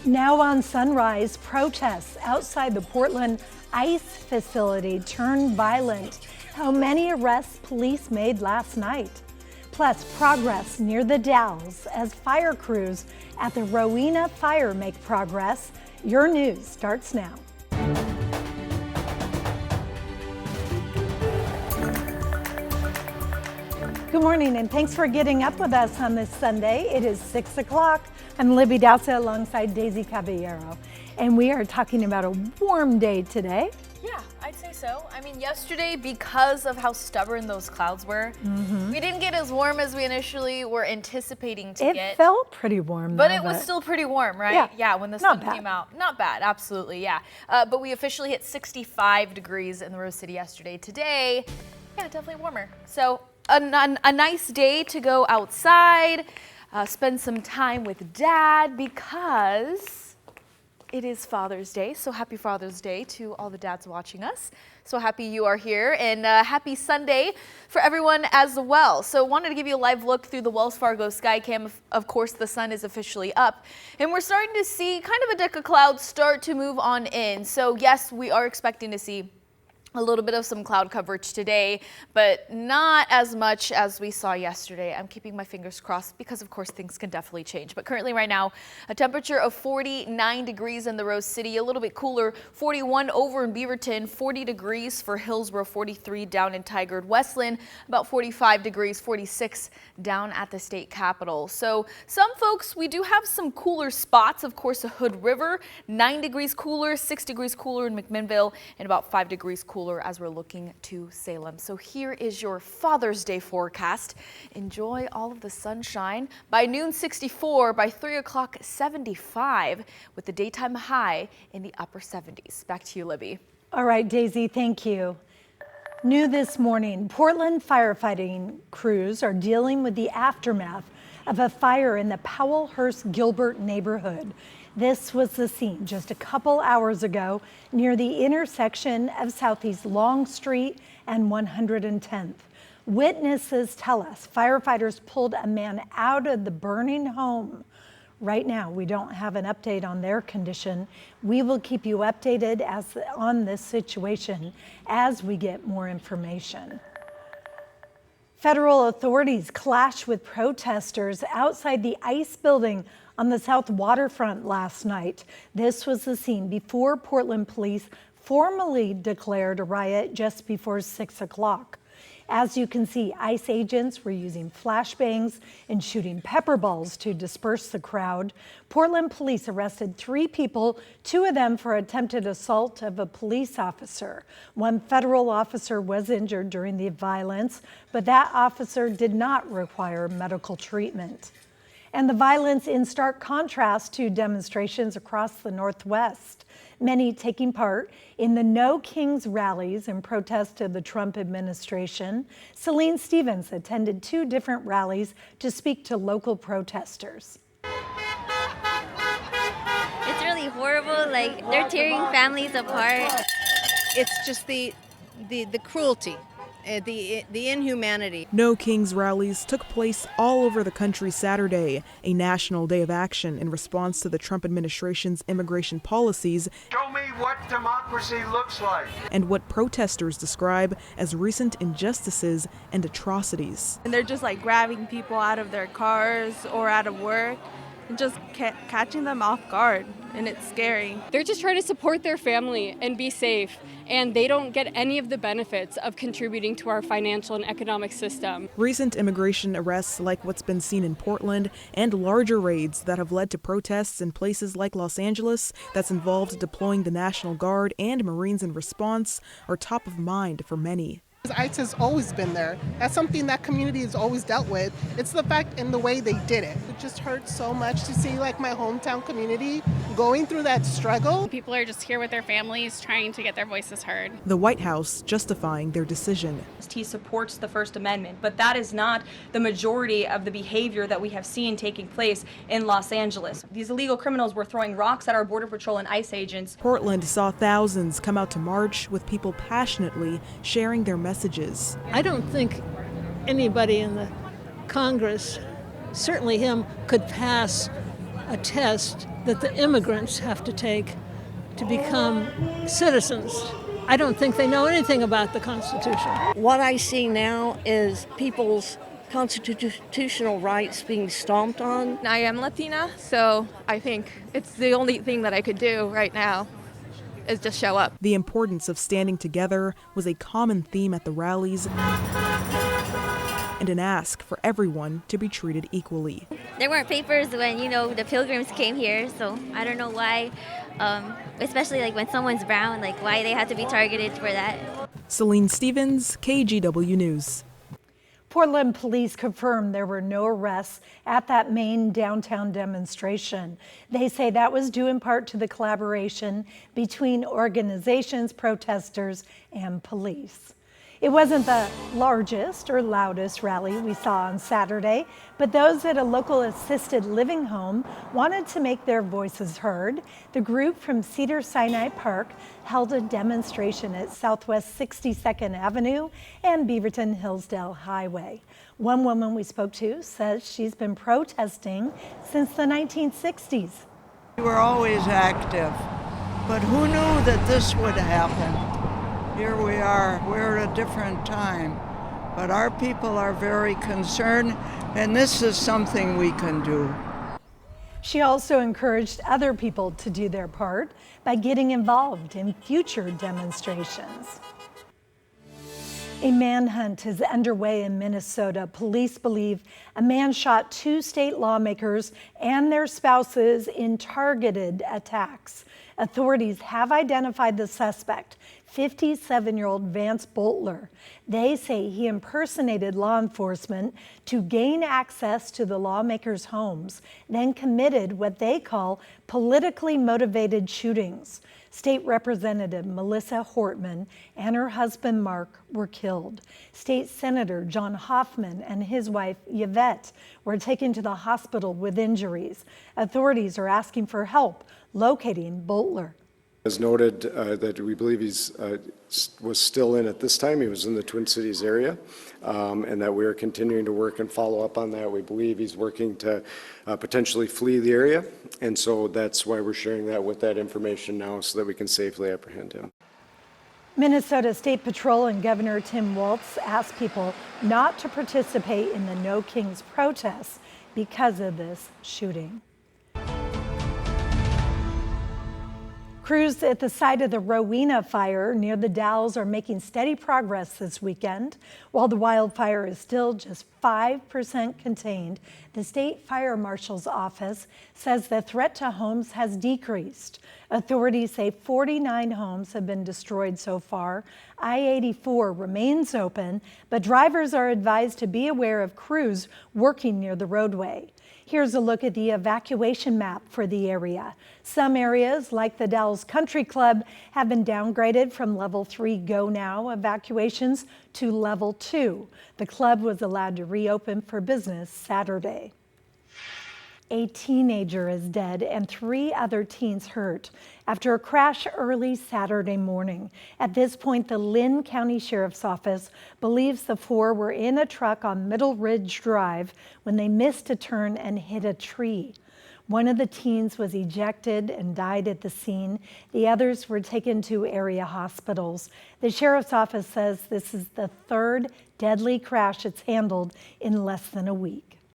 Now on Sunrise, protests outside the Portland ICE facility turned violent. How many arrests police made last night. Plus, progress near the Dalles as fire crews at the Rowena fire make progress. Your news starts now. Good morning, and thanks for getting up with us on this Sunday. It is 6 o'clock. I'm Libby Dowsa alongside Daisy Caballero, and we are talking about a warm day today. Yeah, I'd say so. I mean, yesterday, because of how stubborn those clouds were, we didn't get as warm as we initially were anticipating to get. It felt pretty warm, but it was still pretty warm, right? Yeah, when the sun came out. Not bad, absolutely, yeah. But we officially hit 65 degrees in the Rose City yesterday. Today, yeah, definitely warmer. So a nice day to go outside, spend some time with Dad, because it is Father's Day. So happy Father's Day to all the dads watching us. So happy you are here, and happy Sunday for everyone as well. So wanted to give you a live look through the Wells Fargo Skycam. Of course, the sun is officially up, and we're starting to see kind of a deck of clouds start to move on in. So yes, we are expecting to see a little bit of some cloud coverage today, but not as much as we saw yesterday. I'm keeping my fingers crossed because, of course, things can definitely change. But currently right now, a temperature of 49 degrees in the Rose City, a little bit cooler, 41 over in Beaverton, 40 degrees for Hillsborough, 43 down in Tigard, Westland, about 45 degrees, 46 down at the state capitol. So some folks, we do have some cooler spots. Of course, the Hood River, 9 degrees cooler, 6 degrees cooler in McMinnville, and about 5 degrees cooler as we're looking to Salem. So here is your Father's Day forecast. Enjoy all of the sunshine. By noon, 64. By 3 o'clock, 75, with the daytime high in the upper 70s. Back to you, Libby. All right, Daisy, thank you. New this morning, Portland firefighting crews are dealing with the aftermath of a fire in the Powellhurst Gilbert neighborhood. This was the scene just a couple hours ago near the intersection of Southeast Long Street and 110th. Witnesses tell us firefighters pulled a man out of the burning home. Right now, we don't have an update on their condition. We will keep you updated on this situation as we get more information. Federal authorities clashed with protesters outside the ICE building on the South Waterfront last night. This was the scene before Portland police formally declared a riot just before 6 o'clock. As you can see, ICE agents were using flashbangs and shooting pepper balls to disperse the crowd. Portland police arrested 3 people, 2 of them for attempted assault of a police officer. 1 federal officer was injured during the violence, but that officer did not require medical treatment. And the violence in stark contrast to demonstrations across the Northwest, many taking part in the No Kings rallies in protest of the Trump administration. Celine Stevens attended 2 different rallies to speak to local protesters. It's really horrible, like they're tearing families apart. It's just the cruelty. The inhumanity. No Kings rallies took place all over the country Saturday, a national day of action in response to the Trump administration's immigration policies. Show me what democracy looks like. And what protesters describe as recent injustices and atrocities. And they're just like grabbing people out of their cars or out of work and just catching them off guard, and it's scary. They're just trying to support their family and be safe, and they don't get any of the benefits of contributing to our financial and economic system. Recent immigration arrests like what's been seen in Portland and larger raids that have led to protests in places like Los Angeles that's involved deploying the National Guard and Marines in response are top of mind for many. ICE has always been there. That's something that community has always dealt with. It's the fact and the way they did it. It just hurts so much to see like my hometown community going through that struggle. People are just here with their families trying to get their voices heard. The White House justifying their decision. He supports the First Amendment, but that is not the majority of the behavior that we have seen taking place in Los Angeles. These illegal criminals were throwing rocks at our Border Patrol and ICE agents. Portland saw thousands come out to march with people passionately sharing their messages. I don't think anybody in the Congress, certainly him, could pass a test that the immigrants have to take to become citizens. I don't think they know anything about the Constitution. What I see now is people's constitutional rights being stomped on. I am Latina, so I think it's the only thing that I could do right now is just show up. The importance of standing together was a common theme at the rallies and an ask for everyone to be treated equally. There weren't papers when, the pilgrims came here, so I don't know why, especially like when someone's brown, like why they had to be targeted for that. Celine Stevens, KGW News. Portland police confirmed there were no arrests at that main downtown demonstration. They say that was due in part to the collaboration between organizations, protesters, and police. It wasn't the largest or loudest rally we saw on Saturday, but those at a local assisted living home wanted to make their voices heard. The group from Cedar-Sinai Park held a demonstration at Southwest 62nd Avenue and Beaverton Hillsdale Highway. One woman we spoke to says she's been protesting since the 1960s. We were always active, but who knew that this would happen? Here we are, we're at a different time, but our people are very concerned, and this is something we can do. She also encouraged other people to do their part by getting involved in future demonstrations. A manhunt is underway in Minnesota. Police believe a man shot 2 state lawmakers and their spouses in targeted attacks. Authorities have identified the suspect, 57-year-old Vance Boltler. They say he impersonated law enforcement to gain access to the lawmakers' homes, then committed what they call politically motivated shootings. State Representative Melissa Hortman and her husband Mark were killed. State Senator John Hoffman and his wife Yvette were taken to the hospital with injuries. Authorities are asking for help locating Boltler. As noted, that we believe he's was still in at this time. He was in the Twin Cities area, and that we are continuing to work and follow up on that. We believe he's working to potentially flee the area, and so that's why we're sharing that with that information now so that we can safely apprehend him. Minnesota State Patrol and Governor Tim Walz asked people not to participate in the No Kings protests because of this shooting. Crews at the site of the Rowena fire near the Dalles are making steady progress this weekend. While the wildfire is still just 5% contained, the state fire marshal's office says the threat to homes has decreased. Authorities say 49 homes have been destroyed so far. I-84 remains open, but drivers are advised to be aware of crews working near the roadway. Here's a look at the evacuation map for the area. Some areas, like the Dalles Country Club, have been downgraded from level 3 Go Now evacuations to level 2. The club was allowed to reopen for business Saturday. A teenager is dead and 3 other teens hurt after a crash early Saturday morning. At this point, the Lynn County Sheriff's Office believes the 4 were in a truck on Middle Ridge Drive when they missed a turn and hit a tree. One of the teens was ejected and died at the scene. The others were taken to area hospitals. The Sheriff's Office says this is the 3rd deadly crash it's handled in less than a week.